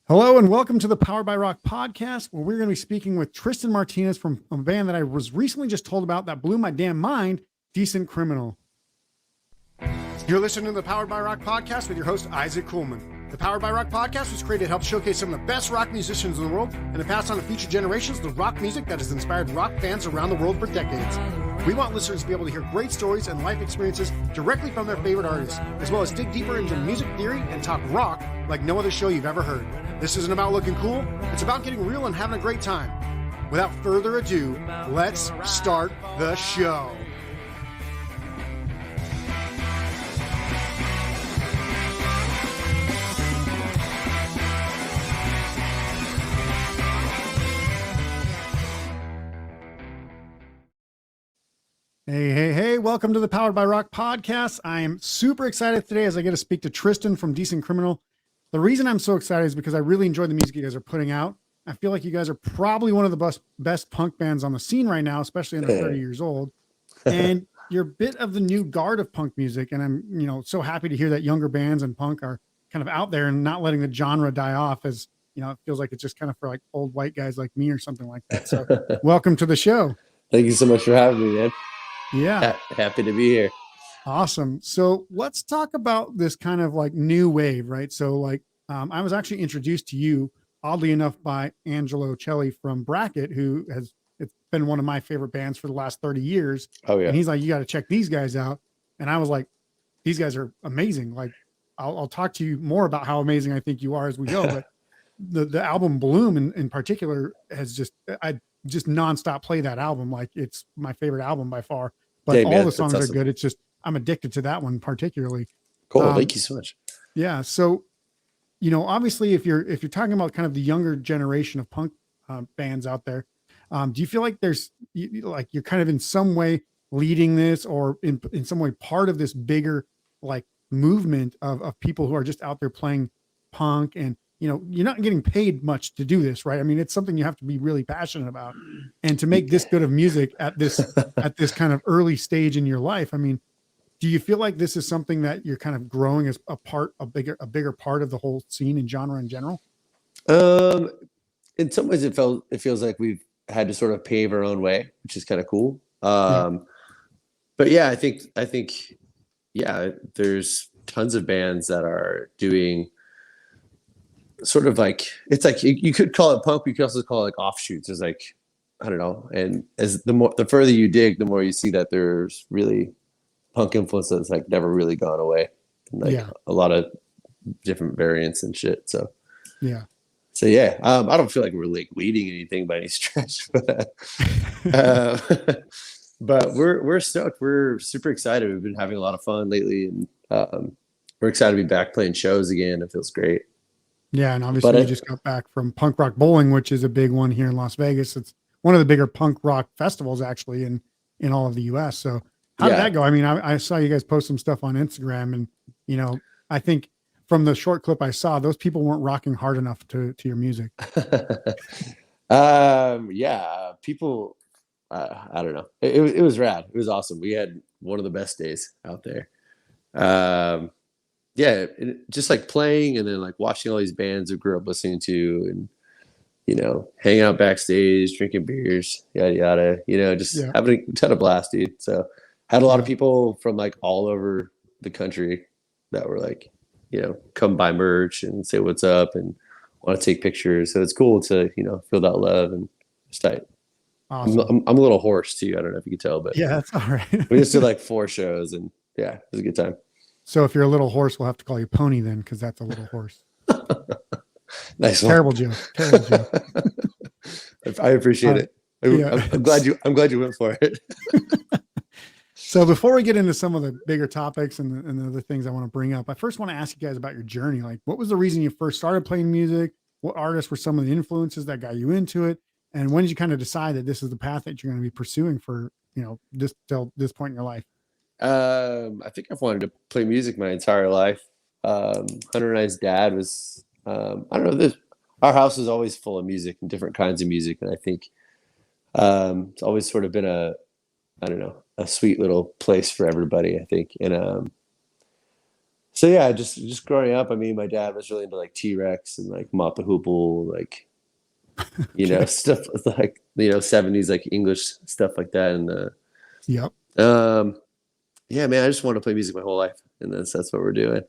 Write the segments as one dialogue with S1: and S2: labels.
S1: Hello and welcome to the Powered by Rock podcast, where we're going to be speaking with Tristan Martinez from a band that I was recently just told about that blew my damn mind, Decent Criminal. You're listening to the Powered by Rock podcast with your host, Isaac Kuhlman. The Powered by Rock podcast was created to help showcase some of the best rock musicians in the world and to pass on to future generations the rock music that has inspired rock fans around the world for decades. We want listeners to be able to hear great stories and life experiences directly from their favorite artists, as well as dig deeper into music theory and talk rock like no other show you've ever heard. This isn't about looking cool, it's about getting real and having a great time. Without further ado, let's start the show. Hey, welcome to the Powered by Rock podcast. I am super excited today as I get to speak to Tristan from Decent Criminal. The reason I'm so excited is because I really enjoy the music you guys are putting out. I feel like you guys are probably one of the best punk bands on the scene right now, especially under 30 years old. And you're a bit of the new guard of punk music. And I'm, so happy to hear that younger bands and punk are kind of out there and not letting the genre die off, as, it feels like it's just kind of for like old white guys like me or something like that. So welcome to the show.
S2: Thank you so much for having me, man.
S1: Yeah.
S2: Happy to be here.
S1: Awesome. So let's talk about this kind of like new wave, right? So like, I was actually introduced to you, oddly enough, by Angelo Celli from Bracket, it's been one of my favorite bands for the last 30 years.
S2: Oh yeah.
S1: And he's like, you got to check these guys out. And I was like, these guys are amazing. Like I'll talk to you more about how amazing I think you are as we go. But the album Bloom in particular has I just nonstop play that album. Like it's my favorite album by far, but all the songs are good. It's just, I'm addicted to that one particularly.
S2: Cool. Thank you so much.
S1: Yeah. So, obviously if you're talking about kind of the younger generation of punk bands out there, do you feel like you're kind of in some way leading this, or in some way part of this bigger like movement of people who are just out there playing punk, and you're not getting paid much to do this, right? I mean, it's something you have to be really passionate about, and to make this good of music at this kind of early stage in your life. I mean, do you feel like this is something that you're kind of growing as a bigger part of the whole scene and genre in general?
S2: In some ways it feels like we've had to sort of pave our own way, which is kind of cool. But yeah, I think there's tons of bands that are doing sort of like, it's like you could call it punk, but you could also call it like offshoots. There's like, I don't know. And as the further you dig, the more you see that there's really punk influence that's like never really gone away. And like a lot of different variants and shit. So
S1: yeah.
S2: I don't feel like we're like leading anything by any stretch, but we're stoked. We're super excited. We've been having a lot of fun lately, and we're excited to be back playing shows again. It feels great.
S1: Yeah, and obviously you just got back from Punk Rock Bowling, which is a big one here in Las Vegas. It's one of the bigger punk rock festivals actually in all of the US. So how did that go? I mean, I saw you guys post some stuff on Instagram, and I think from the short clip I saw, those people weren't rocking hard enough to your music.
S2: People, I don't know. It was rad. It was awesome. We had one of the best days out there. Just like playing and then like watching all these bands I grew up listening to, and hanging out backstage, drinking beers, yada yada. Having a ton of blast, dude. So had a lot of people from like all over the country that were like, come buy merch and say what's up and want to take pictures. So it's cool to, feel that love, and it's tight.
S1: Awesome.
S2: I'm a little hoarse too. I don't know if you can tell, but
S1: yeah, that's all right.
S2: We just did like 4 shows, and yeah, it was a good time.
S1: So if you're a little hoarse, we'll have to call you Pony then, because that's a little horse.
S2: Nice one.
S1: Terrible joke.
S2: I appreciate it. I'm glad you went for it.
S1: So before we get into some of the bigger topics and the other things I want to bring up, I first want to ask you guys about your journey. Like, what was the reason you first started playing music? What artists were some of the influences that got you into it? And when did you kind of decide that this is the path that you're going to be pursuing for, this till this point in your life?
S2: I think I've wanted to play music my entire life. Hunter and I's dad was, I don't know, our house is always full of music and different kinds of music. And I think it's always sort of been a sweet little place for everybody, I think. And So yeah, just growing up, I mean, my dad was really into like T-Rex and like Moppa Hoople, like
S1: Okay.
S2: stuff like 70s like English stuff like that. And
S1: Yep.
S2: yeah, man, I just wanted to play music my whole life, and that's what we're doing.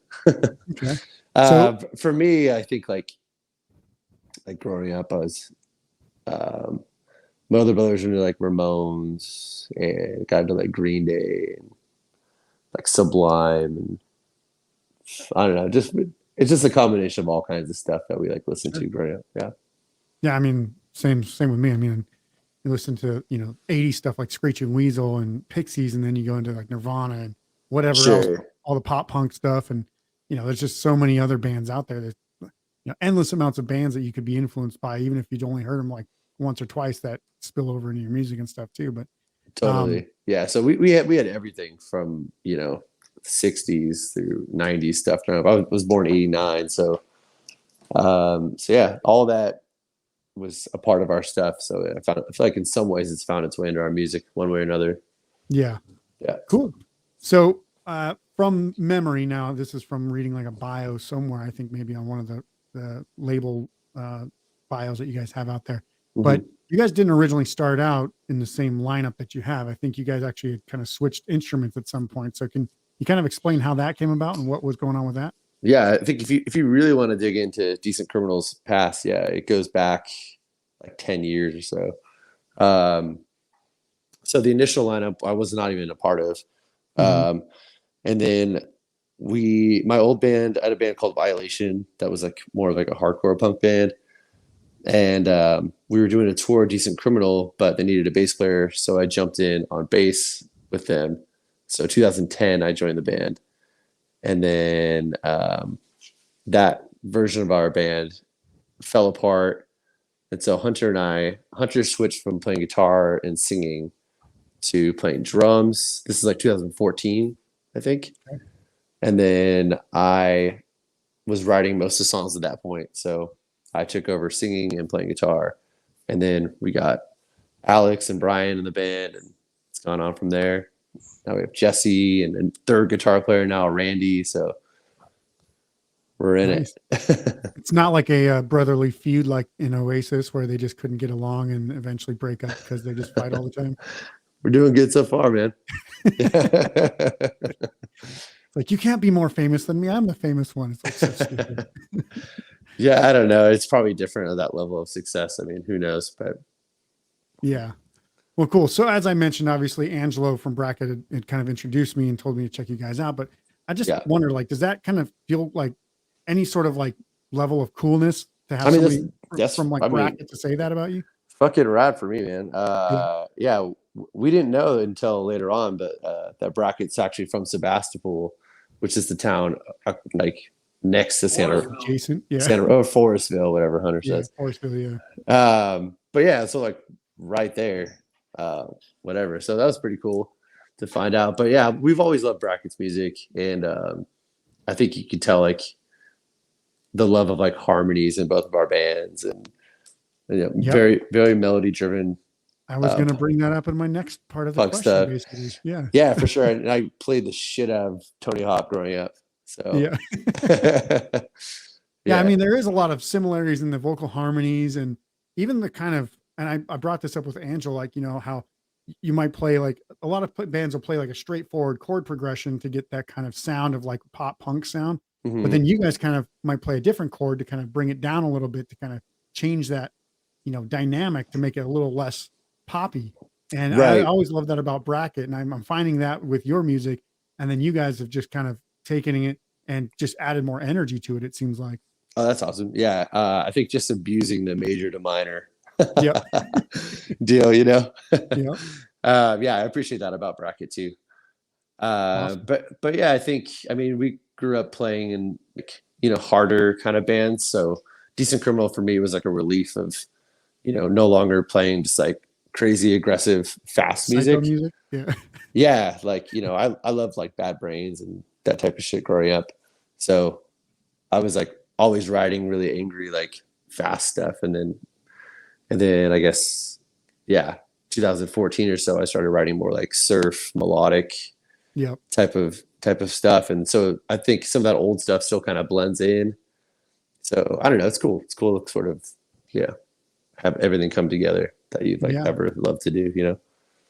S1: Okay. So
S2: For me, I think like growing up, I was um, my older brothers were into like Ramones and got into like Green Day and like Sublime, and I don't know, just it's just a combination of all kinds of stuff that we like listen to growing up. Yeah,
S1: yeah, I mean, same with me. I mean, you listen to 80s stuff like Screeching Weasel and Pixies, and then you go into like Nirvana and whatever else,
S2: sure,
S1: all the pop punk stuff, and there's just so many other bands out there. There's endless amounts of bands that you could be influenced by, even if you'd only heard them like once or twice, that spill over into your music and stuff too. But
S2: totally. Yeah, so we had everything from 60s through 90s stuff. I was born in 89, so yeah, all that was a part of our stuff. So I feel like in some ways it's found its way into our music one way or another.
S1: yeah,
S2: Yeah.
S1: cool. So from memory now, this is from reading like a bio somewhere, I think maybe on one of the label bios that you guys have out there.
S2: Mm-hmm.
S1: But you guys didn't originally start out in the same lineup that you have. I think you guys actually kind of switched instruments at some point. So can you kind of explain how that came about and what was going on with that?
S2: Yeah, I think if you really want to dig into Decent Criminals past, yeah, it goes back like 10 years or so. So the initial lineup I was not even a part of.
S1: Mm-hmm.
S2: And then my old band, I had a band called Violation that was like more of like a hardcore punk band. And we were doing a tour of Decent Criminal, but they needed a bass player. So I jumped in on bass with them. So 2010, I joined the band. And then that version of our band fell apart. And so Hunter switched from playing guitar and singing to playing drums. This is like 2014, I think.
S1: Okay.
S2: And then I was writing most of the songs at that point. So I took over singing and playing guitar. And then we got Alex and Brian in the band, and it's gone on from there. Now we have Jesse and third guitar player now, Randy. So we're in
S1: Nice.
S2: it.
S1: It's not like a brotherly feud like in Oasis where they just couldn't get along and eventually break up because they just fight all the time.
S2: We're doing good so far, man.
S1: It's like, you can't be more famous than me. I'm the famous one. It's like so stupid.
S2: Yeah, I don't know. It's probably different at that level of success. I mean, who knows? But
S1: Yeah. Well, cool. So as I mentioned, obviously Angelo from Bracket had kind of introduced me and told me to check you guys out. But I just
S2: yeah,
S1: wonder, like, does that kind of feel like any sort of like level of coolness to have
S2: I mean,
S1: somebody
S2: that's
S1: from like Bracket to say that about you?
S2: fucking rad for me, man.
S1: Yeah.
S2: Yeah, we didn't know until later on, but that Bracket's actually from Sebastopol, which is the town like next to
S1: Jason. Yeah.
S2: Forestville, whatever Hunter
S1: Yeah.
S2: says.
S1: Forestville, yeah.
S2: But yeah, so like right there, whatever. So that was pretty cool to find out. But yeah, we've always loved Bracket's music, and I think you could tell like the love of like harmonies in both of our bands, and
S1: Yep.
S2: very very melody driven.
S1: I was going to bring that up in my next part of the
S2: Punk
S1: question,
S2: stuff.
S1: basically. Yeah.
S2: Yeah, for sure. And I played the shit out of Tony Hawk growing up. So
S1: Yeah. Yeah. I mean, there is a lot of similarities in the vocal harmonies and even the kind of, and I brought this up with Angel, like, how you might play like a lot of bands will play like a straightforward chord progression to get that kind of sound of like pop punk sound.
S2: Mhm.
S1: But then you guys kind of might play a different chord to kind of bring it down a little bit to kind of change that, dynamic to make it a little less poppy. And
S2: Right.
S1: I always love that about Bracket. And I'm finding that with your music. And then you guys have just kind of taken it and just added more energy to it, it seems like.
S2: Oh, that's awesome. Yeah. I think just abusing the major to minor
S1: Yep.
S2: deal,
S1: Yep.
S2: Yeah, I appreciate that about Bracket too.
S1: Awesome.
S2: But yeah, I mean, we grew up playing in like, harder kind of bands. So Decent Criminal for me was like a relief of, no longer playing just like crazy aggressive fast
S1: Psycho
S2: music.
S1: Yeah.
S2: Yeah, like I love like Bad Brains and that type of shit growing up. So I was like always writing really angry like fast stuff, and then I guess 2014 or so I started writing more like surf melodic
S1: Yep.
S2: type of type of stuff. And so I think some of that old stuff still kind of blends in. So I don't know. It's cool. It's cool to sort of, have everything come together that you'd like ever love to do,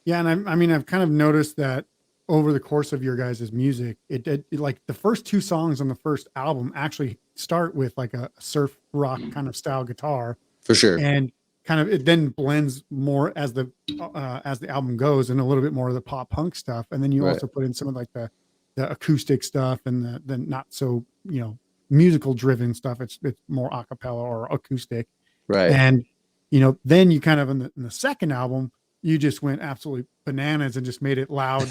S1: Yeah. And I mean, I've kind of noticed that over the course of your guys' music, it like the first two songs on the first album actually start with like a surf rock kind of style guitar.
S2: For sure.
S1: And kind of, it then blends more as the album goes, and a little bit more of the pop punk stuff. And then you also put in some of like the acoustic stuff and the not so, musical driven stuff. It's more a cappella or acoustic.
S2: Right.
S1: And, then you kind of in the second album, you just went absolutely bananas and just made it loud,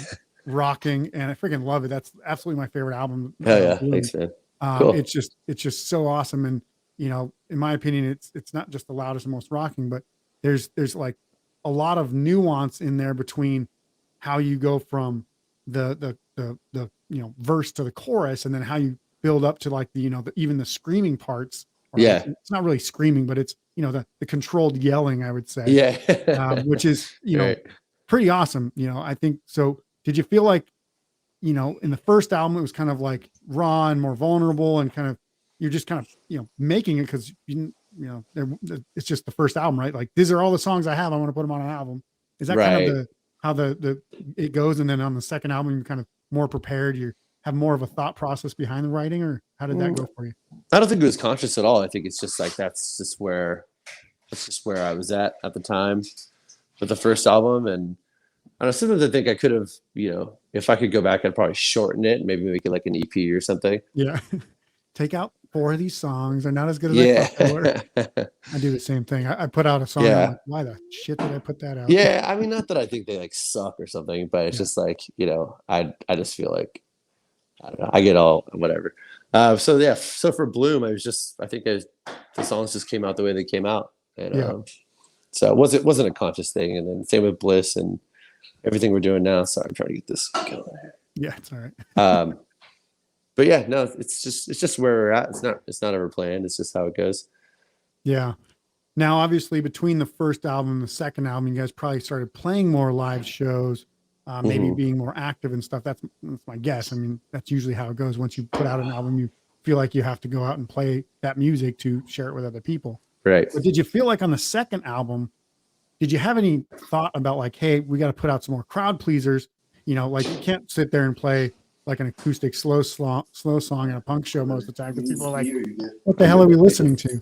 S1: rocking. And I freaking love it. That's absolutely my favorite album.
S2: Hell yeah. Thanks, man. Cool.
S1: It's just so awesome. And, in my opinion, it's not just the loudest and most rocking, but there's like a lot of nuance in there between how you go from the verse to the chorus, and then how you build up to like even the screaming parts.
S2: Yeah.
S1: It's not really screaming, but it's, the controlled yelling, I would say.
S2: Yeah.
S1: Which is, pretty awesome. I think so. Did you feel like, in the first album, it was kind of like raw and more vulnerable, and kind of, you're just kind of, making it because, it's just the first album, right? Like, these are all the songs I have. I want to put them on an album. Is that kind of how it goes? And then on the second album, you're kind of more prepared. You have more of a thought process behind the writing, or how did that go for you?
S2: I don't think it was conscious at all. I think it's just like, that's just where I was at the time with the first album. And I don't know, sometimes I think I could have, if I could go back, I'd probably shorten it, maybe make it like an EP or something.
S1: Yeah. Take out 4 of these songs. They're not as good as I thought they were. I do the same thing. I put out a song. And I'm like, why the shit did I put that out?
S2: Yeah. I mean, not that I think they like suck or something, but it's just like, I just feel like, I don't know, I get all whatever. So for Bloom, I think the songs just came out the way they came out. And so it wasn't a conscious thing. And then same with Bliss and everything we're doing now. Sorry, I'm trying to get this going.
S1: Yeah, it's all right.
S2: But yeah, no, it's just where we're at. It's not ever planned. It's just how it goes.
S1: Yeah. Now, obviously, between the first album and the second album, you guys probably started playing more live shows, maybe being more active and stuff. That's my guess. I mean, that's usually how it goes. Once you put out an album, you feel like you have to go out and play that music to share it with other people.
S2: Right.
S1: But did you feel like on the second album, did you have any thought about like, hey, we got to put out some more crowd pleasers? Like you can't sit there and play like an acoustic slow song in a punk show most of the time, because people are like, what the hell are we listening to?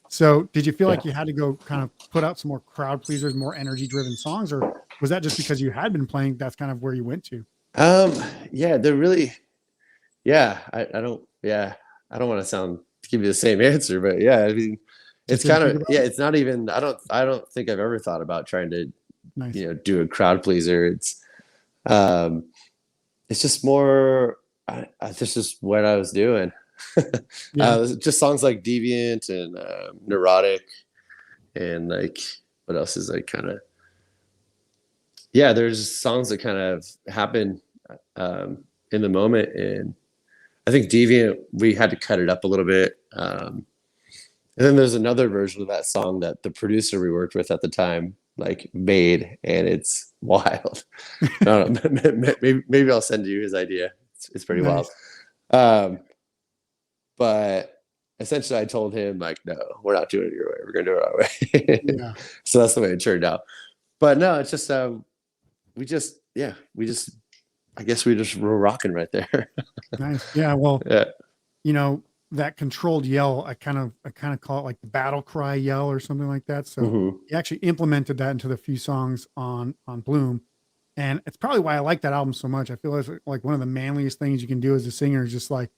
S1: So did you feel like you had to go kind of put out some more crowd pleasers, more energy driven songs, or was that just because you had been playing, that's kind of where you went to?
S2: They're really, I don't want to give you the same answer, but I mean, it's kind of, it's not even, I don't think I've ever thought about trying to, do a crowd pleaser. It's just more, this is what I was doing. Just songs like Deviant and Neurotic, and like, what else is like kind of, there's songs that kind of happen in the moment. And I think Deviant, we had to cut it up a little bit. And then there's another version of that song that the producer we worked with at the time like made, and it's wild. Maybe I'll send you his idea. It's pretty wild. But essentially I told him like, no, we're not doing it your way. We're going to do it our way. So that's the way it turned out. But no, it's just, I guess we just were rocking right there.
S1: Nice. Yeah. Well, that controlled yell, I kind of call it like the battle cry yell or something like that. So he actually implemented that into the few songs on Bloom. And it's probably why I like that album so much. I feel like one of the manliest things you can do as a singer is just like,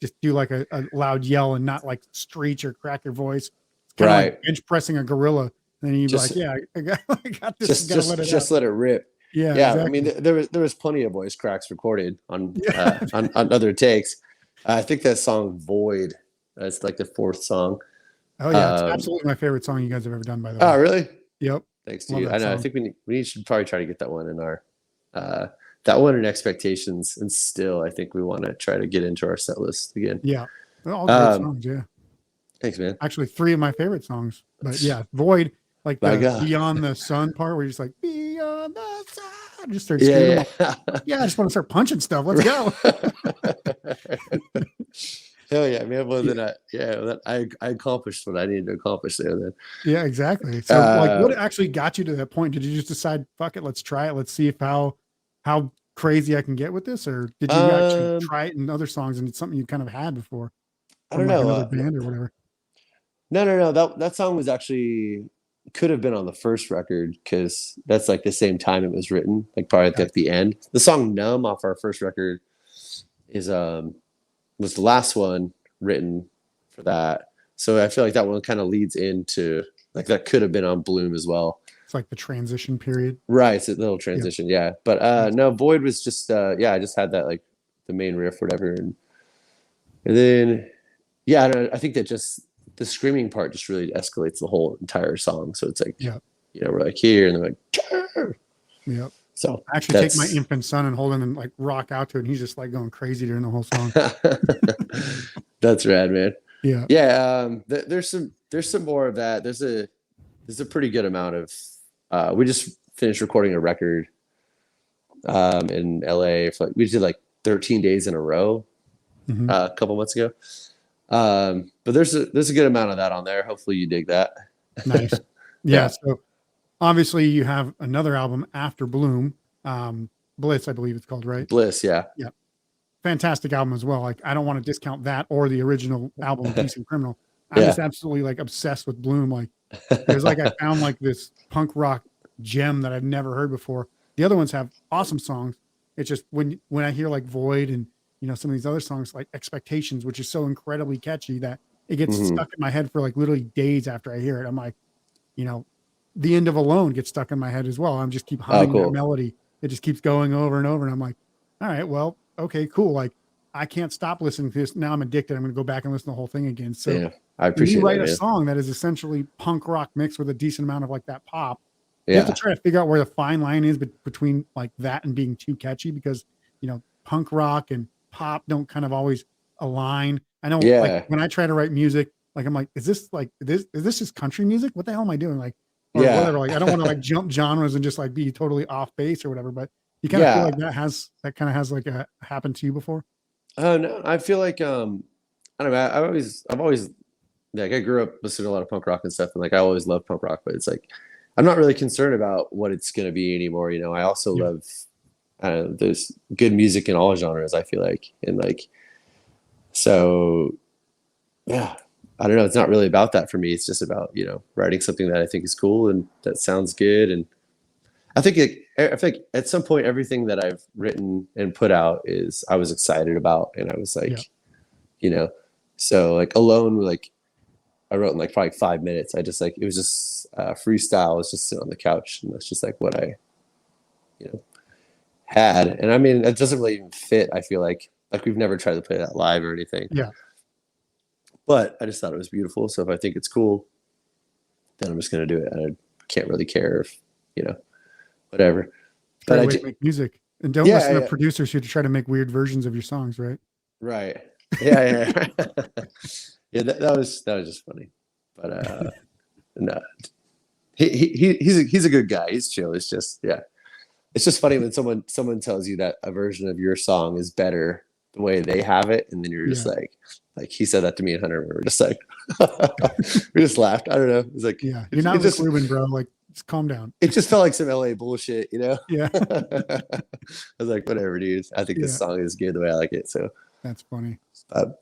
S1: just do like a loud yell and not like screech or crack your voice. It's kind of like bench pressing a gorilla. And then you'd be like, I got this.
S2: Just let it rip.
S1: Yeah.
S2: Exactly.
S1: I
S2: mean, there was plenty of voice cracks recorded on other takes. I think that song Void, that's like the 4th song.
S1: Oh yeah, it's absolutely my favorite song you guys have ever done, by the way.
S2: Oh really?
S1: Yep.
S2: Thanks to you. I know. Song. I think we should probably try to get that one in our that one in Expectations, and still I think we want to try to get into our set list again.
S1: Yeah. All great songs, yeah.
S2: Thanks, man.
S1: Actually 3 of my favorite songs. But yeah, Void, like the Beyond the Sun part where you're just like, Beyond the Sun. I just started screaming.
S2: Yeah,
S1: I'm like, yeah, I just want to start punching stuff. Let's go.
S2: Hell yeah, man. Well,
S1: Yeah.
S2: then I accomplished what I needed to accomplish there. Then,
S1: Yeah, exactly. So like what actually got you to that point? Did you just decide, fuck it, let's try it. Let's see if how crazy I can get with this, or did you actually try it in other songs and it's something you kind of had before
S2: I
S1: from
S2: don't
S1: like
S2: know.
S1: another band or whatever?
S2: No. That song was actually could have been on the first record because that's like the same time it was written, like probably at the end. The song "Numb" off our first record is was the last one written for that. So I feel like that one kind of leads into like that could have been on Bloom as well.
S1: It's like the transition period.
S2: Right, it's a little transition, yeah. But no, Void was just I just had that like the main riff, whatever, and then yeah, I don't know, I think that just the screaming part just really escalates the whole entire song. So it's like, we're like here, and they're like, Char!
S1: Yeah.
S2: So
S1: I actually take my infant son and hold him and like rock out to it, and he's just like going crazy during the whole song.
S2: That's rad, man.
S1: Yeah.
S2: Yeah. There's some more of that. There's a pretty good amount of. We just finished recording a record in LA. We did like 13 days in a row a couple months ago. But there's a good amount of that on there. Hopefully you dig that.
S1: Nice. Yeah. So obviously you have another album after Bloom, Bliss, I believe it's called, right?
S2: Bliss. Yeah.
S1: Yeah. Fantastic album as well. Like, I don't want to discount that or the original album, Decent Criminal. I'm just absolutely like obsessed with Bloom. Like, there's like, I found like this punk rock gem that I've never heard before. The other ones have awesome songs. It's just when I hear like Void and, some of these other songs like Expectations, which is so incredibly catchy that it gets stuck in my head for like literally days after I hear it. I'm like, the end of Alone gets stuck in my head as well. I'm just keep humming that melody. It just keeps going over and over. And I'm like, all right, well, okay, cool. Like, I can't stop listening to this. Now I'm addicted. I'm going to go back and listen to the whole thing again. So
S2: I appreciate
S1: when you write
S2: that,
S1: a song that is essentially punk rock mixed with a decent amount of like that pop,
S2: you
S1: have to try to figure out where the fine line is between like that and being too catchy, because, punk rock and pop don't kind of always align. I know like when I try to write music, like I'm like, is this just country music? What the hell am I doing? Like, or whatever. Like, I don't want to like jump genres and just like be totally off base or whatever, but you kind of feel like that kind of has like happened to you before?
S2: Oh no, I feel like I don't know. I've always like I grew up listening to a lot of punk rock and stuff, and like I always loved punk rock, but it's like I'm not really concerned about what it's gonna be anymore. I also love there's good music in all genres, I feel like, and like so yeah. I don't know. It's not really about that for me. It's just about writing something that I think is cool and that sounds good. And I think at some point everything that I've written and put out is I was excited about, and I was like, so like Alone, like I wrote in like probably 5 minutes. I just like it was just freestyle. I was just sitting on the couch, and that's just like what I had. And I mean, it doesn't really even fit. I feel like we've never tried to play that live or anything.
S1: Yeah.
S2: But I just thought it was beautiful. So if I think it's cool, then I'm just going to do it. I can't really care if, whatever.
S1: But I make music, and don't listen to producers who try to make weird versions of your songs, right?
S2: Right. Yeah. Yeah. That was just funny. But no, he's a good guy. He's chill. It's just it's just funny when someone tells you that a version of your song is better the way they have it, and then you're just like he said that to me and Hunter, and we were just like we just laughed. I don't know. It's like
S1: you're not just Ruben, bro. Like, just calm down.
S2: It just felt like some LA bullshit,
S1: Yeah.
S2: I was like, whatever, dude. I think this song is good the way I like it. So
S1: that's funny.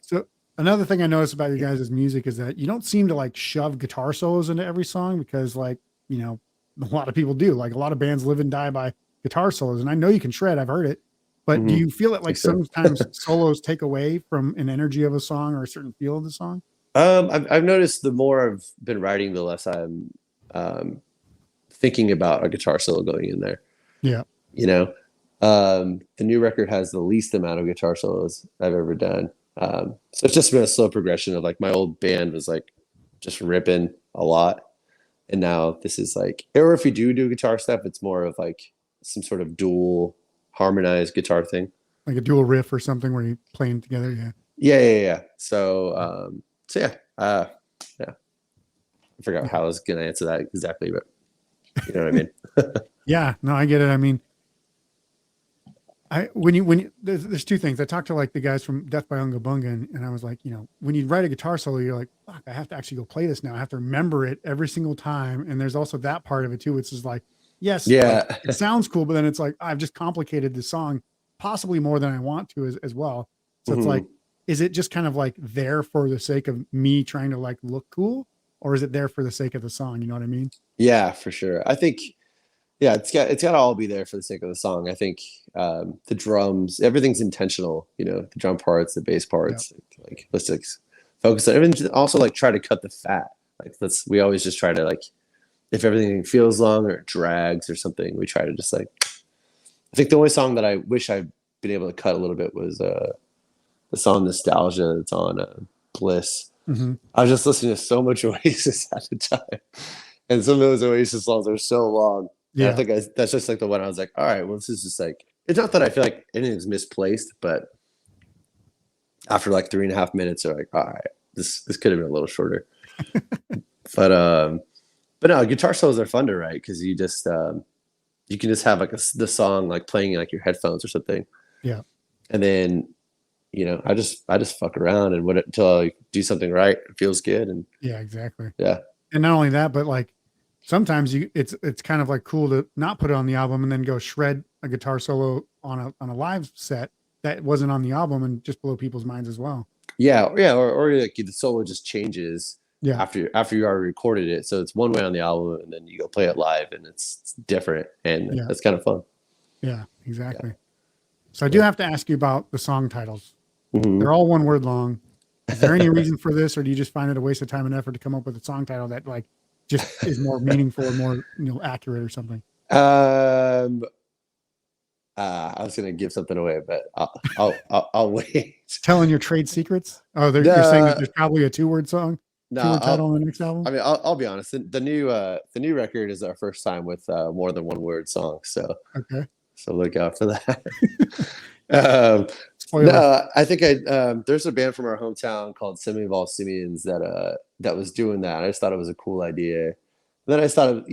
S1: So another thing I noticed about you guys' music is that you don't seem to like shove guitar solos into every song, because like, a lot of people do. Like, a lot of bands live and die by guitar solos, and I know you can shred. I've heard it. But do you feel that like sometimes solos take away from an energy of a song or a certain feel of the song?
S2: I've noticed the more I've been writing, the less I'm thinking about a guitar solo going in there.
S1: Yeah.
S2: The new record has the least amount of guitar solos I've ever done. So it's just been a slow progression of like my old band was like just ripping a lot. And now this is like, or if you do guitar stuff, it's more of like some sort of dual harmonized guitar thing,
S1: like a dual riff or something where you're playing together.
S2: Yeah. So I forgot how I was gonna answer that exactly, but you know what I mean.
S1: Yeah, no, I get it. I mean, There's two things. I talked to like the guys from Death by Unga Bunga, and I was like, when you write a guitar solo, you're like, fuck, I have to actually go play this now. I have to remember it every single time. And there's also that part of it too, which is like, yes,
S2: Yeah.
S1: like, it sounds cool, but then it's like I've just complicated the song possibly more than I want to as well. So it's like, is it just kind of like there for the sake of me trying to like look cool, or is it there for the sake of the song? You know what I mean?
S2: Yeah, for sure. I think, yeah, it's got to all be there for the sake of the song. I think the drums, everything's intentional. The drum parts, the bass parts.
S1: Yep.
S2: Like let's like focus on everything. Also, like try to cut the fat. Like we always just try to like, if everything feels long or it drags or something, we try to just like. I think the only song that I wish I'd been able to cut a little bit was the song "Nostalgia" that's on Bliss.
S1: Mm-hmm.
S2: I was just listening to so much Oasis at the time, and some of those Oasis songs are so long. Yeah, I think that's just like the one I was like, all right, well, this is just like, it's not that I feel like anything's misplaced, but after like 3.5 minutes, they're like, all right, this could have been a little shorter. But no, guitar solos are fun to write because you just you can just have like the song like playing in like your headphones or something.
S1: Yeah,
S2: and then I just fuck around and until I do something right, it feels good. And
S1: yeah, exactly.
S2: Yeah,
S1: and not only that, but like sometimes it's kind of like cool to not put it on the album and then go shred a guitar solo on a live set that wasn't on the album and just blow people's minds as well.
S2: Yeah, or like the solo just changes after you already recorded it, so it's one way on the album and then you go play it live and it's different, and that's kind of fun.
S1: Yeah, exactly. Yeah. So I do have to ask you about the song titles.
S2: Mm-hmm.
S1: They're all one word long. Is there any reason for this, or do you just find it a waste of time and effort to come up with a song title that like just is more meaningful or more accurate or something?
S2: I was gonna give something away, but I'll wait.
S1: Telling your trade secrets? Oh, you're saying that there's probably a 2-word song, 2-word title on the next album.
S2: I mean, I'll be honest. The new record is our first time with more than 1-word songs. So
S1: okay,
S2: so look out for that. No, I think there's a band from our hometown called Semi-Evolved Simians that was doing that. I just thought it was a cool idea. And then I just thought of,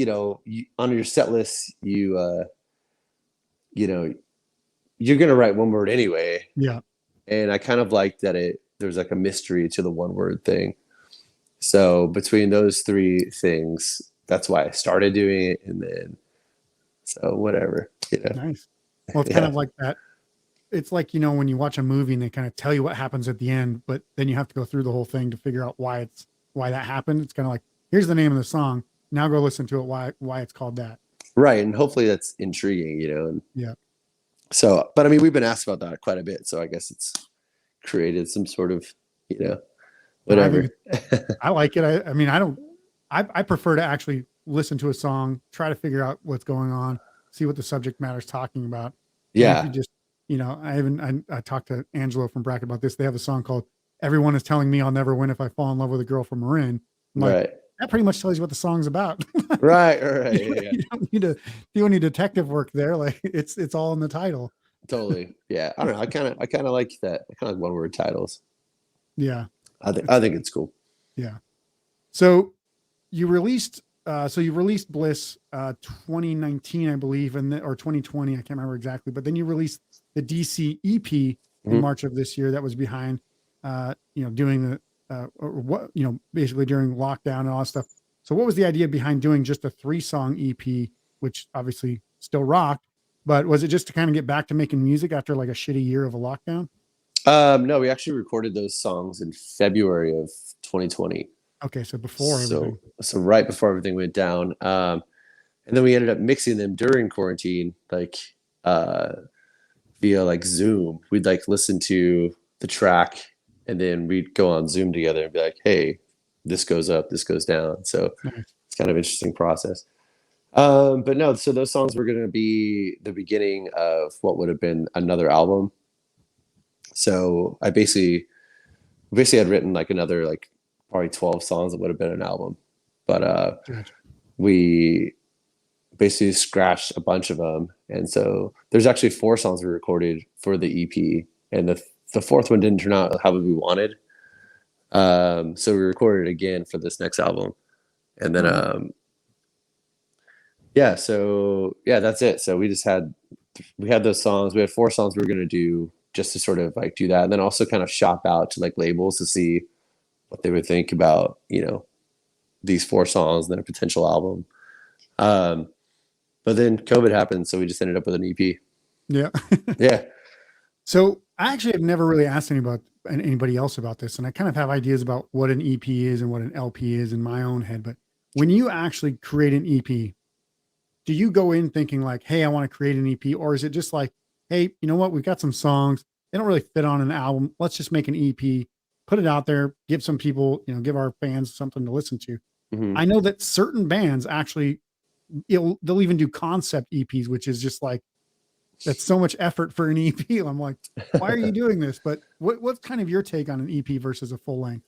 S2: on your set list, you're gonna write 1 word anyway.
S1: Yeah.
S2: And I kind of liked that there's like a mystery to the 1-word thing. So between those 3 things, that's why I started doing it, and then so whatever.
S1: Nice. Well, it's kind of like that. It's like, when you watch a movie and they kind of tell you what happens at the end, but then you have to go through the whole thing to figure out why that happened. It's kind of like, here's the name of the song. Now go listen to it. Why it's called that.
S2: Right. And hopefully that's intriguing, And
S1: yeah.
S2: So, but I mean, we've been asked about that quite a bit. So I guess it's created some sort of, whatever.
S1: I like it. I prefer to actually listen to a song, try to figure out what's going on, see what the subject matter is talking about.
S2: Yeah.
S1: If you just, I talked to Angelo from Bracket about this. They have a song called "Everyone Is Telling Me I'll Never Win If I Fall in Love with a Girl from Marin."
S2: Right.
S1: That pretty much tells you what the song's about.
S2: Right.
S1: You don't need to do any detective work there. Like it's all in the title.
S2: Totally. Yeah. I don't know. I kind of like that. I kind of like 1-word titles.
S1: Yeah.
S2: I think it's cool.
S1: Yeah. So you released Bliss 2019, I believe, or 2020. I can't remember exactly, but then you released the DC EP in March of this year that was behind, doing basically during lockdown and all that stuff. So what was the idea behind doing just a 3-song EP, which obviously still rocked, but was it just to kind of get back to making music after like a shitty year of a lockdown?
S2: No, we actually recorded those songs in February of 2020.
S1: Okay. So before everything.
S2: So right before everything went down. And then we ended up mixing them during quarantine, like via like Zoom. We'd like listen to the track and then we'd go on Zoom together and be like, hey, this goes up, this goes down. So it's kind of an interesting process. But no, so those songs were going to be the beginning of what would have been another album. So I basically had written like another like probably 12 songs that would have been an album. But we basically scratched a bunch of them. And so there's actually 4 songs we recorded for the EP. And the 4th one didn't turn out how we wanted. So we recorded it again for this next album. And then, that's it. So we just had we had those songs. We had 4 songs we were going to do just to sort of like do that. And then also kind of shop out to like labels to see what they would think about, these 4 songs and then a potential album. But then COVID happened. So we just ended up with an EP.
S1: Yeah.
S2: Yeah.
S1: So I actually have never really asked anybody else about this. And I kind of have ideas about what an EP is and what an LP is in my own head. But when you actually create an EP, do you go in thinking like, hey, I want to create an EP? Or is it just like, hey, you know what? We've got some songs. They don't really fit on an album. Let's just make an EP, put it out there, give some people, give our fans something to listen to.
S2: Mm-hmm.
S1: I know that certain bands actually, they'll even do concept EPs, which is just like, that's so much effort for an EP. I'm like, why are you doing this? But what's kind of your take on an EP versus a full length?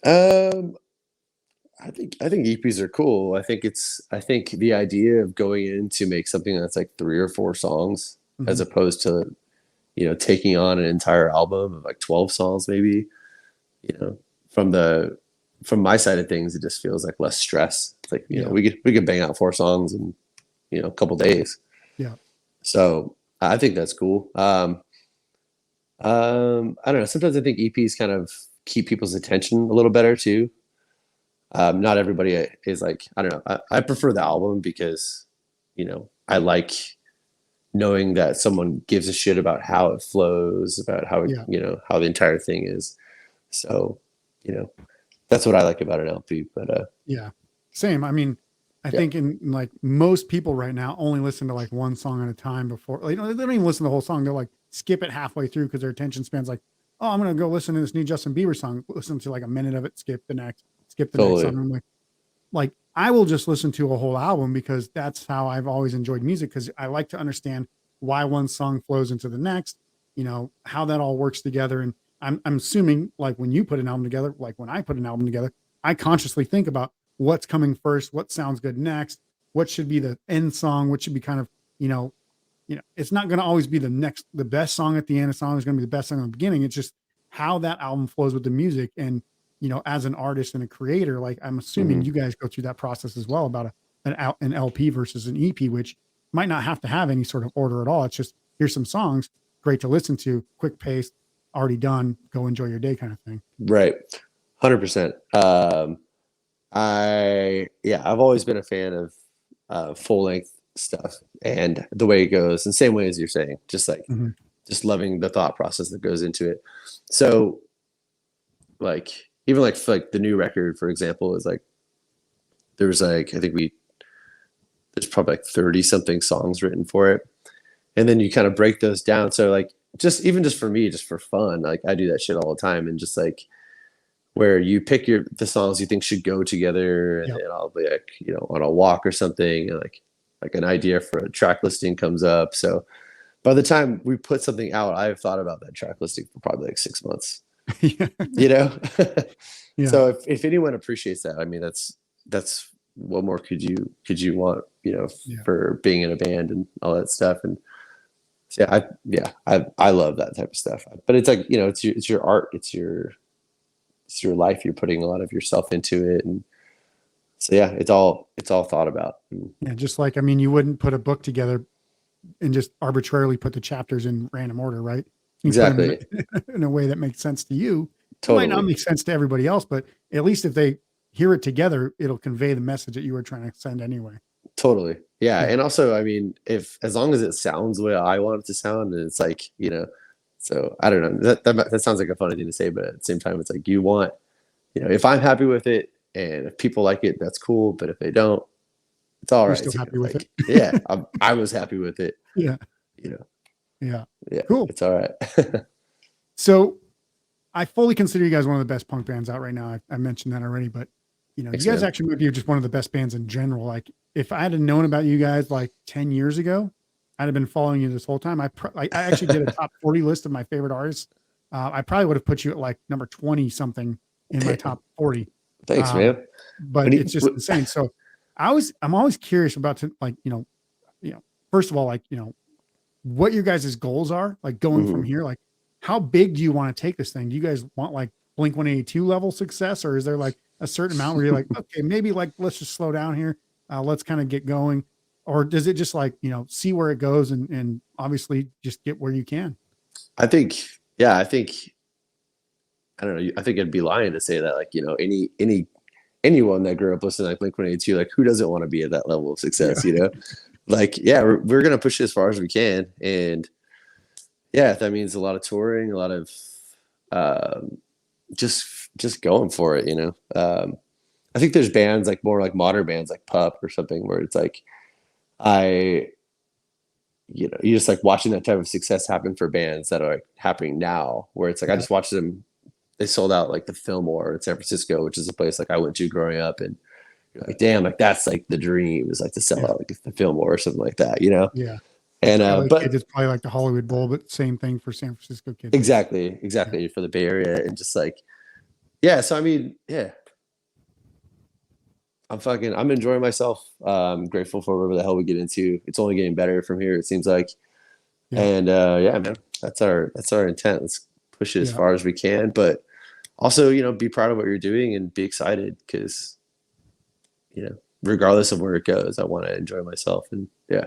S2: I think EPs are cool. I think the idea of going in to make something that's like 3 or 4 songs,
S1: Mm-hmm.
S2: as opposed to, taking on an entire album of like 12 songs, maybe, from my side of things, it just feels like less stress. It's like, we could bang out 4 songs in, a couple days.
S1: Yeah.
S2: So I think that's cool. I don't know. Sometimes I think EPs kind of keep people's attention a little better too. Not everybody is like, I don't know. I prefer the album because, I like knowing that someone gives a shit about how it flows, about how it, how the entire thing is. So, that's what I like about an LP. But
S1: yeah, same. I mean, I think in like most people right now only listen to like one song at a time before, they don't even listen to the whole song. They'll like skip it halfway through because their attention span's like, oh, I'm going to go listen to this new Justin Bieber song, listen to like a minute of it, skip the next next song. I'm like, I will just listen to a whole album because that's how I've always enjoyed music. Cause I like to understand why one song flows into the next, how that all works together. And I'm assuming like when you put an album together, like when I put an album together, I consciously think about what's coming first, what sounds good next, what should be the end song, what should be kind of, it's not going to always be the best song at the end. It's not always going to be the best song in the beginning. It's just how that album flows with the music. And, as an artist and a creator, like I'm assuming you guys go through that process as well about an LP versus an EP, which might not have to have any sort of order at all. It's just, here's some songs, great to listen to, quick pace, already done, go enjoy your day kind of thing.
S2: Right. 100%. I've always been a fan of full length stuff and the way it goes, and same way as you're saying, just like just loving the thought process that goes into it. So like even like the new record, for example, is like there's like there's probably like 30 something songs written for it, and then you kind of break those down. So like just for me, just for fun, like I do that shit all the time, and just like where you pick the songs you think should go together, and I'll be like, on a walk or something, and like an idea for a track listing comes up. So by the time we put something out, I've thought about that track listing for probably like 6 months. So if anyone appreciates that, I mean, that's what more could you want, for being in a band and all that stuff. And so I love that type of stuff. But it's like, it's your art, it's your life. You're putting a lot of yourself into it, and so it's all thought about.
S1: Yeah, just like, I mean, you wouldn't put a book together and just arbitrarily put the chapters in random order, right?
S2: Exactly.
S1: In a way that makes sense to you.
S2: Totally.
S1: It might not make sense to everybody else, but at least if they hear it together, it'll convey the message that you were trying to send anyway.
S2: Totally. Yeah. And also, I mean, as long as it sounds the way I want it to sound, and it's like, so I don't know, that sounds like a funny thing to say, but at the same time, it's like, you want, if I'm happy with it and if people like it, that's cool. But if they don't, it's all right.
S1: You're still happy with it.
S2: Yeah. I was happy with it.
S1: Yeah.
S2: Yeah.
S1: Cool.
S2: It's all right.
S1: So I fully consider you guys one of the best punk bands out right now. I mentioned that already, but
S2: Thanks,
S1: you guys
S2: man.
S1: actually might be just one of the best bands in general. Like if I had known about you guys like 10 years ago, I'd have been following you this whole time. I actually did a top 40 list of my favorite artists. I probably would have put you at like number 20 something in my top 40.
S2: Thanks, man.
S1: But it's just insane. So I'm always curious about first of all, like, what your guys' goals are, like going from here, like how big do you want to take this thing? Do you guys want like Blink-182 level success, or is there like a certain amount where you're like, okay, maybe like, let's just slow down here. Let's kind of get going. or does it just like, see where it goes and obviously just get where you can?
S2: I think, I don't know. I think I'd be lying to say that, like, anyone that grew up listening to like Blink-182, like, who doesn't want to be at that level of success, Like, yeah, we're going to push it as far as we can. And yeah, that means a lot of touring, a lot of just going for it, I think there's bands like more like modern bands like Pup or something where it's like, you just like watching that type of success happen for bands that are like happening now, where it's like, I just watched them. They sold out like the Fillmore in San Francisco, which is a place like I went to growing up, and you're like, damn, like that's like the dream, is like to sell out like the Fillmore or something like that,
S1: Yeah.
S2: And
S1: LA
S2: but
S1: kids, it's probably like the Hollywood Bowl, but same thing for San Francisco kids.
S2: exactly for the Bay Area, and just like, yeah. So I mean, yeah, I'm enjoying myself. I'm grateful for whatever the hell we get into. It's only getting better from here, it seems like.
S1: Yeah.
S2: And yeah, man, that's our intent. Let's push it as far as we can, but also, be proud of what you're doing and be excited, because, regardless of where it goes, I want to enjoy myself. And yeah.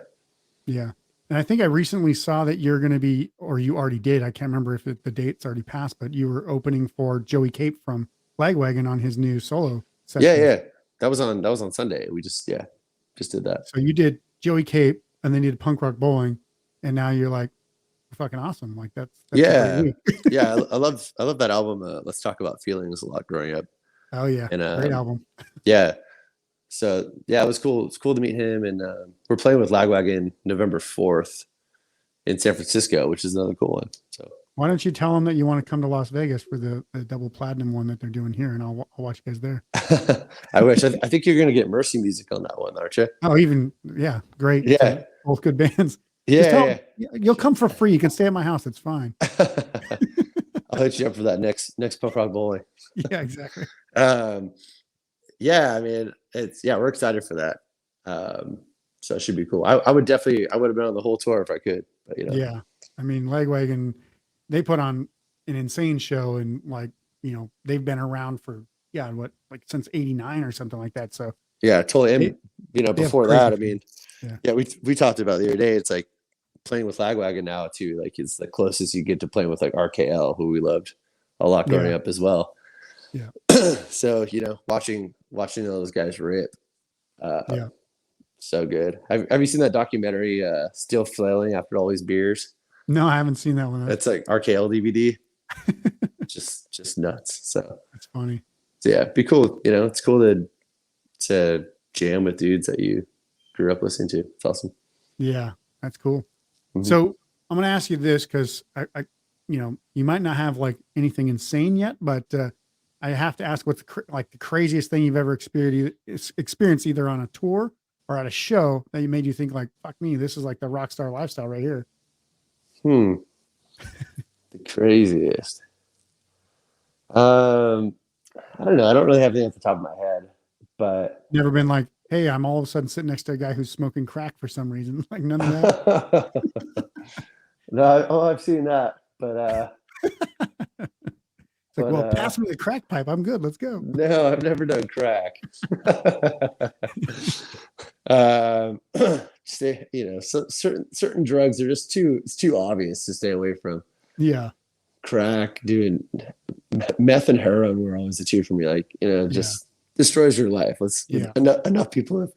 S1: Yeah. And I think I recently saw that you're going to be, or you already did, I can't remember if the date's already passed, but you were opening for Joey Cape from Lagwagon on his new solo session.
S2: Yeah. That was on Sunday. We just did that.
S1: So you did Joey Cape, and then you did Punk Rock Bowling, and now you're like, fucking awesome. Like that's
S2: yeah. Yeah. I love that album. Let's Talk About Feelings a lot growing up.
S1: Oh yeah.
S2: And
S1: great album.
S2: Yeah. So yeah, it was cool. It's cool to meet him. And we're playing with Lagwagon November 4th in San Francisco, which is another cool one. So
S1: why don't you tell them that you want to come to Las Vegas for the double platinum one that they're doing here, and I'll watch you guys there.
S2: I wish. I think you're going to get Mercy Music on that one, aren't you?
S1: Oh, great.
S2: Yeah.
S1: Both good bands.
S2: Yeah.
S1: You'll come for free. You can stay at my house. It's fine.
S2: I'll hit you up for that next Punk Rock Bowling.
S1: Yeah, exactly.
S2: Yeah, I mean, we're excited for that. So it should be cool. I would have been on the whole tour if I could, but
S1: Yeah. I mean, Lagwagon, they put on an insane show, and like, they've been around for, since 89 or something like that. So
S2: yeah, totally. And, before that, I mean, we talked about the other day, it's like playing with Lagwagon now too, like it's the closest you get to playing with like RKL, who we loved a lot growing up as well.
S1: Yeah.
S2: So, watching those guys rip, so good. Have you seen that documentary, Still Flailing After All These Beers?
S1: No, I haven't seen that one.
S2: It's like RKL DVD. just nuts. So
S1: that's funny.
S2: So yeah, be cool. It's cool to jam with dudes that you grew up listening to. It's awesome.
S1: Yeah, that's cool.
S2: Mm-hmm.
S1: So I'm going to ask you this, because I you might not have like anything insane yet, but I have to ask, what's the craziest thing you've ever experienced either on a tour or at a show that made you think like, fuck me, this is like the rock star lifestyle right here?
S2: The craziest. I don't know. I don't really have anything off the top of my head, but
S1: never been like, hey, I'm all of a sudden sitting next to a guy who's smoking crack for some reason. Like none of that.
S2: No, I've seen that, but
S1: it's like, well, pass me the crack pipe. I'm good. Let's go.
S2: No, I've never done crack. Certain drugs are just it's too obvious to stay away from.
S1: Yeah.
S2: Crack, doing meth and heroin were always the two for me. Like, just destroys your life. Enough people have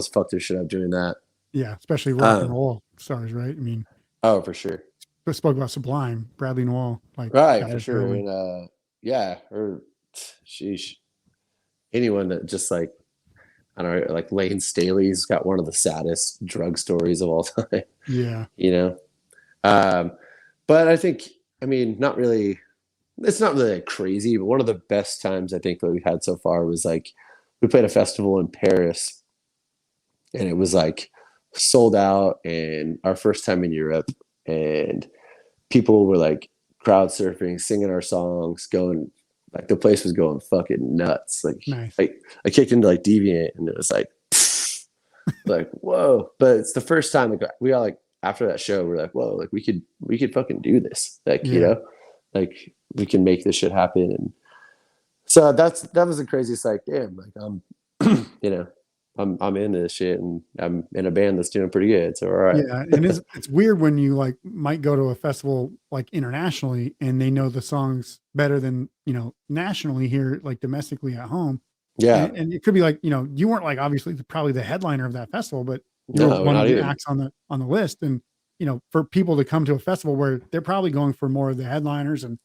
S2: fucked their shit up doing that.
S1: Yeah, especially rock and roll stars, right? I mean,
S2: oh, for sure.
S1: Spoke about Sublime, Bradley Nowell, like
S2: right, for sure. Really. And or sheesh, anyone that just like, I don't know, like Lane Staley's got one of the saddest drug stories of all time.
S1: Yeah,
S2: but I think, I mean, not really. It's not really like crazy, but one of the best times I think that we've had so far was like we played a festival in Paris, and it was like sold out, and our first time in Europe, and people were like crowd surfing, singing our songs, going like the place was going fucking nuts. Like,
S1: nice.
S2: I kicked into like Deviant, and it was like like whoa. But it's the first time like we all like after that show we're like, whoa, like we could fucking do this, like like we can make this shit happen. And so that was the craziest, like, damn, like I'm into this shit, and I'm in a band that's doing pretty good. So all right.
S1: Yeah, and it's weird when you like might go to a festival like internationally and they know the songs better than nationally here, like domestically at home.
S2: Yeah.
S1: And it could be like, you weren't like obviously probably the headliner of that festival, but you were
S2: No,
S1: one of
S2: not
S1: the
S2: even.
S1: acts on the list. And for people to come to a festival where they're probably going for more of the headliners and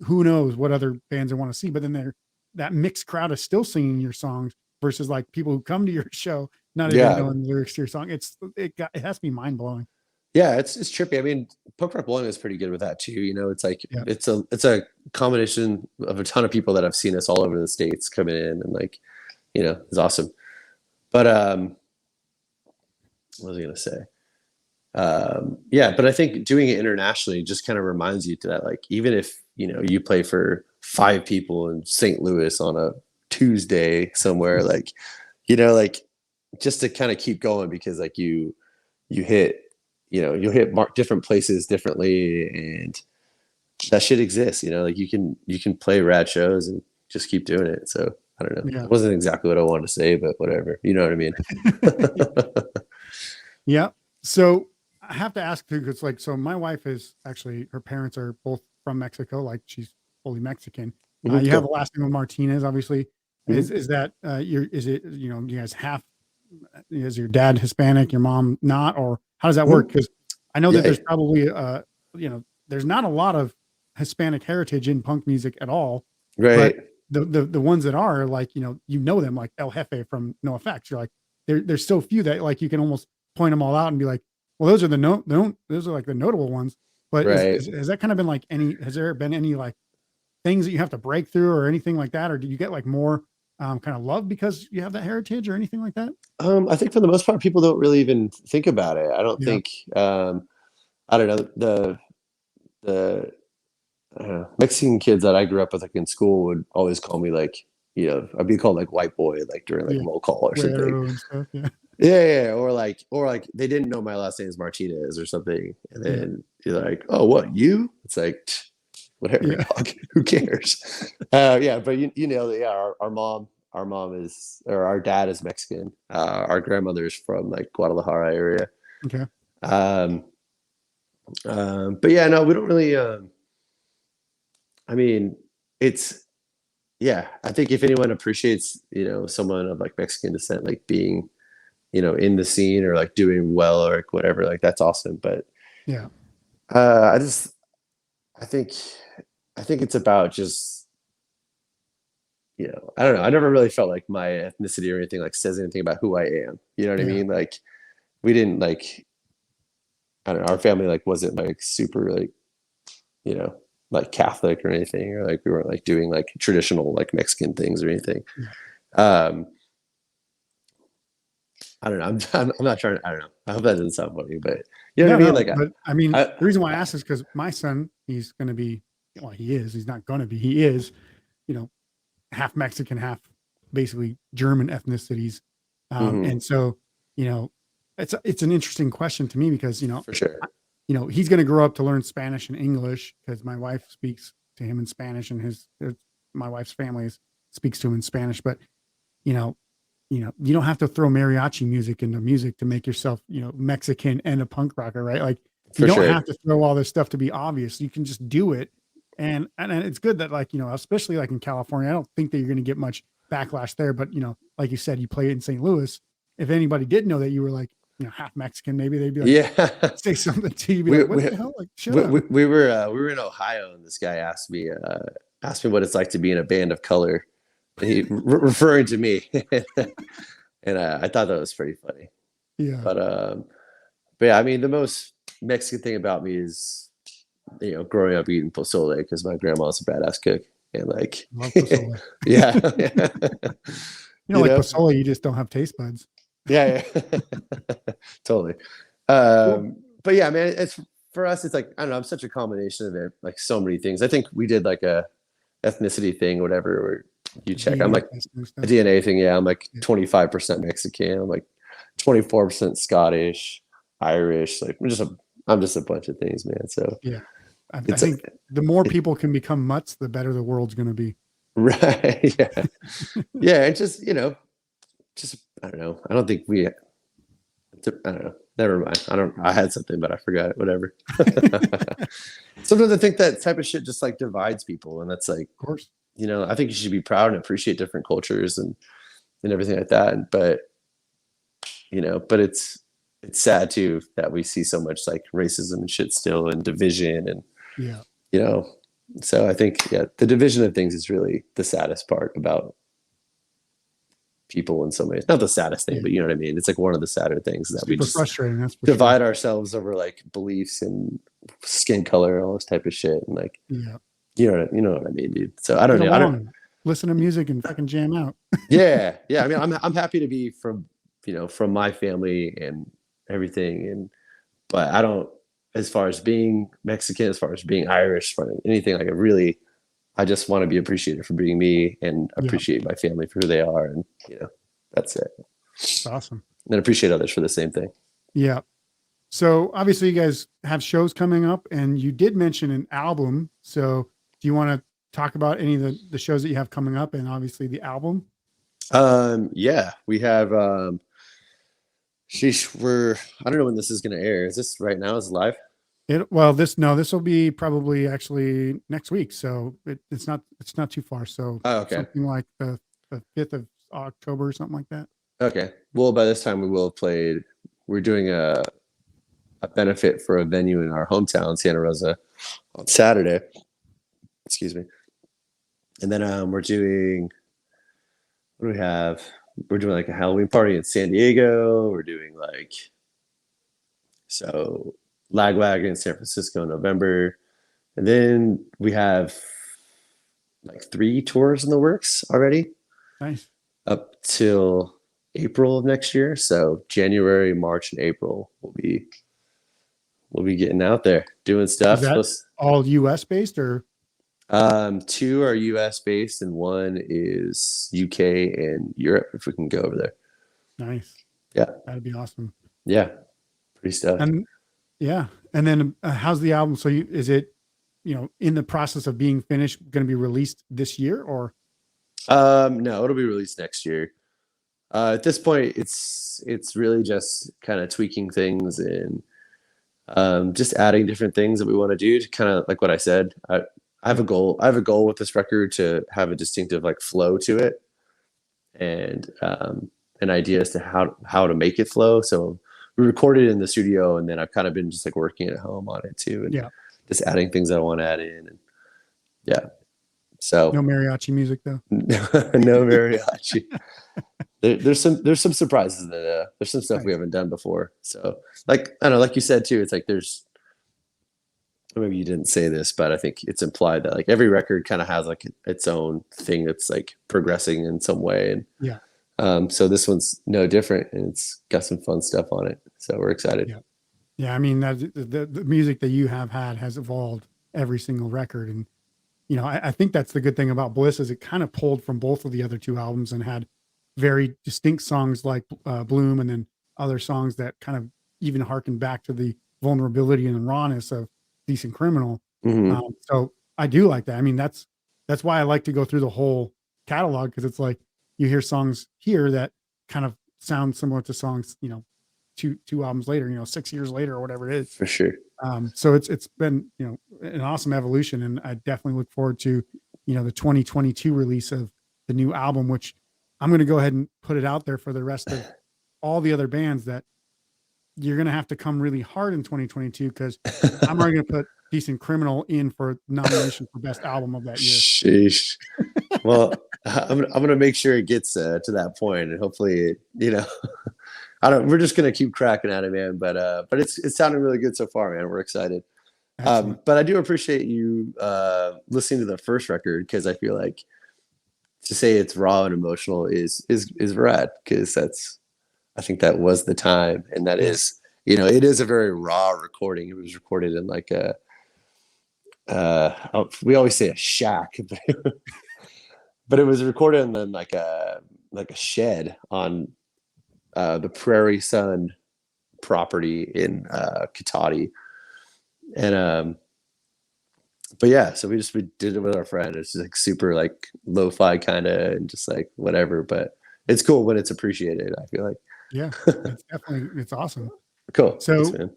S1: who knows what other bands they want to see, but then that mixed crowd is still singing your songs versus like people who come to your show not even
S2: Yeah.
S1: knowing the lyrics to your song. It has to be mind blowing.
S2: Yeah, it's trippy. I mean, punk rock bowling is pretty good with that too. It's like
S1: Yeah.
S2: it's a combination of a ton of people that have seen us all over the states coming in, and like, it's awesome. But what was I gonna say? Yeah, but I think doing it internationally just kind of reminds you to that, like, even if you play for 5 people in St. Louis on a Tuesday somewhere, like, like, just to kind of keep going, because like you hit, you'll hit different places differently, and that shit exists. Like you can play rad shows and just keep doing it. So I don't know.
S1: Yeah.
S2: It wasn't exactly what I wanted to say, but whatever. You know what I mean?
S1: Yeah. So I have to ask too, because like, so my wife is actually, her parents are both from Mexico. Like she's fully Mexican. You have a
S2: Cool.
S1: last name of Martinez, obviously.
S2: Mhm.
S1: Is that is it, you guys half, is your dad Hispanic, your mom not, or how does that work?
S2: Mhm.
S1: Because I know that
S2: Yeah,
S1: there's probably, there's not a lot of Hispanic heritage in punk music at all, but
S2: right.
S1: the ones that are like, them like El Jefe from No Effects. You're like, there's so few that like you can almost point them all out and be like, well, those are those are like the notable ones. But
S2: Right.
S1: has that kind of been like has there been any like things that you have to break through or anything like that? Or do you get like more kind of love because you have that heritage or anything like that?
S2: I think for the most part, people don't really even think about it. I don't
S1: Yeah.
S2: think, I don't know, the Mexican kids that I grew up with, like in school, would always call me like, I'd be called like white boy, like during like
S1: Yeah.
S2: roll call or something.
S1: Güero and stuff. Yeah.
S2: Yeah, or like they didn't know my last name is Martinez or something, and
S1: Yeah.
S2: then you're like, oh, what, you? It's like, whatever,
S1: Yeah.
S2: dog. Who cares? Yeah, but you know, yeah, our mom is, or our dad is Mexican. Our grandmother is from like Guadalajara area.
S1: Okay.
S2: Um, but yeah, no, we don't really. I mean, it's yeah. I think if anyone appreciates, someone of like Mexican descent, like being, in the scene or like doing well or like whatever, like that's awesome. But
S1: Yeah.
S2: uh, I just, I think, I think it's about just, I don't know. I never really felt like my ethnicity or anything like says anything about who I am. You know what I
S1: Yeah.
S2: mean? Like we didn't like, I don't know. Our family like wasn't like super like, you know, like Catholic or anything, or like we weren't like doing like traditional like Mexican things or anything.
S1: Yeah.
S2: Um, I don't know. I'm not trying to, I don't know. I hope that doesn't sound funny, but you know
S1: No,
S2: what I mean?
S1: no.
S2: Like,
S1: But I mean,
S2: I,
S1: the reason why I asked is because my son, he's going to be, well, he is, he's not going to be, he is, you know, half Mexican, half basically German ethnicities.
S2: mhm,
S1: And so, you know, it's an interesting question to me because,
S2: for sure.
S1: he's going to grow up to learn Spanish and English because my wife speaks to him in Spanish and my wife's family speaks to him in Spanish. But, you know, you don't have to throw mariachi music into music to make yourself, Mexican and a punk rocker, right? Like you
S2: For
S1: don't
S2: sure.
S1: have to throw all this stuff to be obvious. You can just do it. And it's good that like, especially like in California, I don't think that you're going to get much backlash there, but like you said, you play in St. Louis. If anybody did know that you were like, half Mexican, maybe they'd be like,
S2: Yeah.
S1: say something to you, be
S2: we,
S1: like, what
S2: we,
S1: the hell? Like, shut up.
S2: we were in Ohio, and this guy asked me what it's like to be in a band of color. And he referring to me. And I thought that was pretty funny.
S1: Yeah.
S2: But yeah, I mean, the most Mexican thing about me is, growing up eating pozole because my grandma's a badass cook, and like,
S1: Love pozole.
S2: yeah,
S1: Like pozole, you just don't have taste buds.
S2: yeah, totally.
S1: Cool.
S2: But yeah, man, it's for us. It's like, I don't know. I'm such a combination of it, like so many things. I think we did like a ethnicity thing, whatever. Where you check, I'm
S1: DNA
S2: like
S1: testing and
S2: a
S1: stuff.
S2: DNA thing. Yeah, I'm like
S1: Yeah.
S2: 25% Mexican. I'm like 24% Scottish, Irish. Like I'm just a bunch of things, man. So
S1: Yeah. I
S2: it's
S1: think the more people can become mutts, the better the world's going to be.
S2: right. Yeah. Yeah. And just, just I don't know. I don't think we. I don't know. Never mind. I had something, but I forgot it. Whatever. Sometimes I think that type of shit just like divides people, and that's like,
S1: Of course.
S2: I think you should be proud and appreciate different cultures and everything like that. But but it's sad too that we see so much like racism and shit still, and division, and
S1: Yeah.
S2: So I think the division of things is really the saddest part about people in some ways. Not the saddest thing, but you know what I mean? It's like one of the sadder things that we just
S1: frustrating. That's for
S2: divide ourselves over like beliefs and skin color and all this type of shit. And like, you know what I mean, dude? So I don't know. I don't
S1: listen to music and fucking jam out.
S2: Yeah. I mean, I'm happy to be from my family and everything. But I don't, as far as being Mexican, as far as being Irish, for anything like I just want to be appreciated for being me and appreciate my family for who they are. And, that's it.
S1: That's awesome.
S2: And appreciate others for the same thing.
S1: Yeah. So obviously you guys have shows coming up, and you did mention an album. So do you want to talk about any of the shows that you have coming up, and obviously the album?
S2: Yeah, we have, I don't know when this is going to air. Is this right now? Is it live?
S1: This will be probably actually next week. So it's not too far. So something like the 5th of October or something like that.
S2: Okay. Well, by this time we will have played. We're doing a benefit for a venue in our hometown, Santa Rosa, on Saturday. Excuse me. And then we're doing. What do we have? We're doing like a Halloween party in San Diego. We're doing Lagwagon in San Francisco in November. And then we have like 3 tours in the works already.
S1: Nice.
S2: Up till April of next year. So January, March, and April we'll be getting out there doing stuff.
S1: Is that all US based, or
S2: 2 are US based and 1 is UK and Europe, if we can go over there.
S1: Nice.
S2: Yeah.
S1: That'd be awesome.
S2: Yeah. Pretty stuff.
S1: And then how's the album? So is it, in the process of being finished, going to be released this year, or?
S2: No, it'll be released next year. At this point, it's really just kind of tweaking things and just adding different things that we want to do to kind of like what I said. I have a goal. I have a goal with this record to have a distinctive like flow to it, and an idea as to how to make it flow. So we recorded it in the studio, and then I've kind of been just like working at home on it too, and just adding things I want to add in, and so
S1: no mariachi music though.
S2: No mariachi. There's some surprises in there. There's some stuff we haven't done before. So like, I don't know, like you said too, it's like maybe you didn't say this, but I think it's implied that like every record kind of has like its own thing that's like progressing in some way. And so this one's no different, and it's got some fun stuff on it. So we're excited.
S1: Yeah. I mean, the music that you have had has evolved every single record. And, I think that's the good thing about Bliss, is it kind of pulled from both of the other 2 albums and had very distinct songs like Bloom, and then other songs that kind of even harken back to the vulnerability and the rawness of Decent Criminal.
S2: Mm-hmm.
S1: So I do like that. I mean, that's why I like to go through the whole catalog, because it's like you hear songs here that kind of sound similar to songs, 2 albums later, 6 years later or whatever it is.
S2: For sure.
S1: So it's been, an awesome evolution, and I definitely look forward to, the 2022 release of the new album, which I'm going to go ahead and put it out there for the rest of all the other bands, that you're going to have to come really hard in 2022, because I'm already going to put Decent Criminal in for nomination for best album of that year.
S2: Sheesh. Well, I'm going to make sure it gets to that point, and hopefully, we're just going to keep cracking at it, man. But it's sounding really good so far, man. We're excited. But I do appreciate you listening to the first record, because I feel like to say it's raw and emotional is rad, because I think that was the time, and that is, it is a very raw recording. It was recorded in like we always say a shack, but it was recorded in like a shed on the Prairie Sun property in Katati. And but yeah, so we did it with our friend. It's just like super like lo-fi kind of, and just like whatever, but it's cool when it's appreciated, I feel like.
S1: Yeah, it's awesome.
S2: Cool.
S1: So
S2: Thanks, man.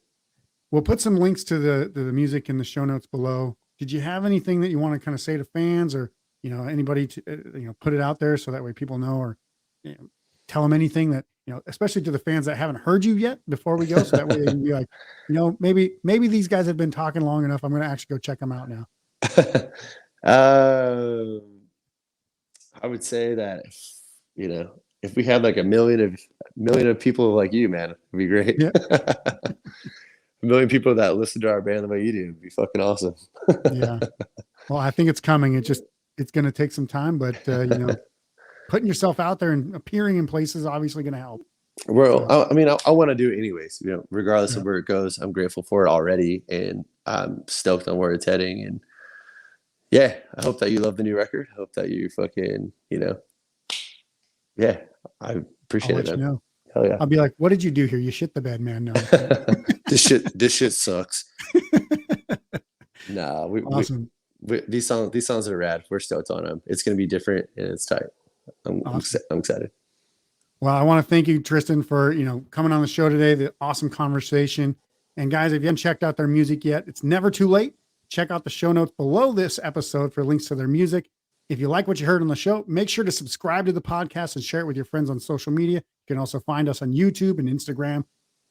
S1: we'll put some links to the music in the show notes below. Did you have anything that you want to kind of say to fans, or, you know, anybody to, put it out there so that way people know, or, you know, tell them anything that, you know, especially to the fans that haven't heard you yet before we go. So that way they can be like, you know, maybe these guys have been talking long enough. I'm going to actually go check them out now.
S2: I would say that, you know, if we had like a million of people like you, man, it'd be great.
S1: Yeah.
S2: A million people that listen to our band the way you do, it'd be fucking awesome.
S1: Yeah. Well, I think it's coming. It's going to take some time, but you know, putting yourself out there and appearing in places is obviously going to help.
S2: Well,
S1: So,
S2: I mean, I want to do it anyways, you know, regardless
S1: Yeah.
S2: of where it goes. I'm grateful for it already, and I'm stoked on where it's heading. And yeah, I hope that you love the new record. I hope that you fucking, you know, yeah, I
S1: I'll
S2: appreciate
S1: let
S2: it,
S1: you
S2: man.
S1: know.
S2: Hell yeah.
S1: I'll be like, what did you do here? You shit the bed, man. No.
S2: This shit sucks. Nah,
S1: Awesome.
S2: these songs are rad. We're stoked on them. It's gonna be different and it's tight. I'm excited.
S1: Well, I want to thank you, Tristan, for, you know, coming on the show today. The awesome conversation. And guys, if you haven't checked out their music yet, it's never too late. Check out the show notes below this episode for links to their music. If you like what you heard on the show, make sure to subscribe to the podcast and share it with your friends on social media. You can also find us on YouTube and Instagram.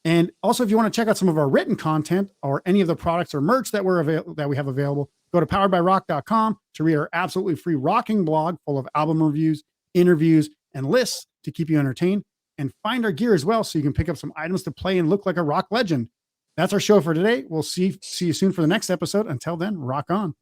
S1: And also, if you want to check out some of our written content or any of the products or merch that we have available, go to poweredbyrock.com to read our absolutely free rocking blog full of album reviews, interviews, and lists to keep you entertained, and find our gear as well so you can pick up some items to play and look like a rock legend. That's our show for today. We'll see you soon for the next episode. Until then, rock on.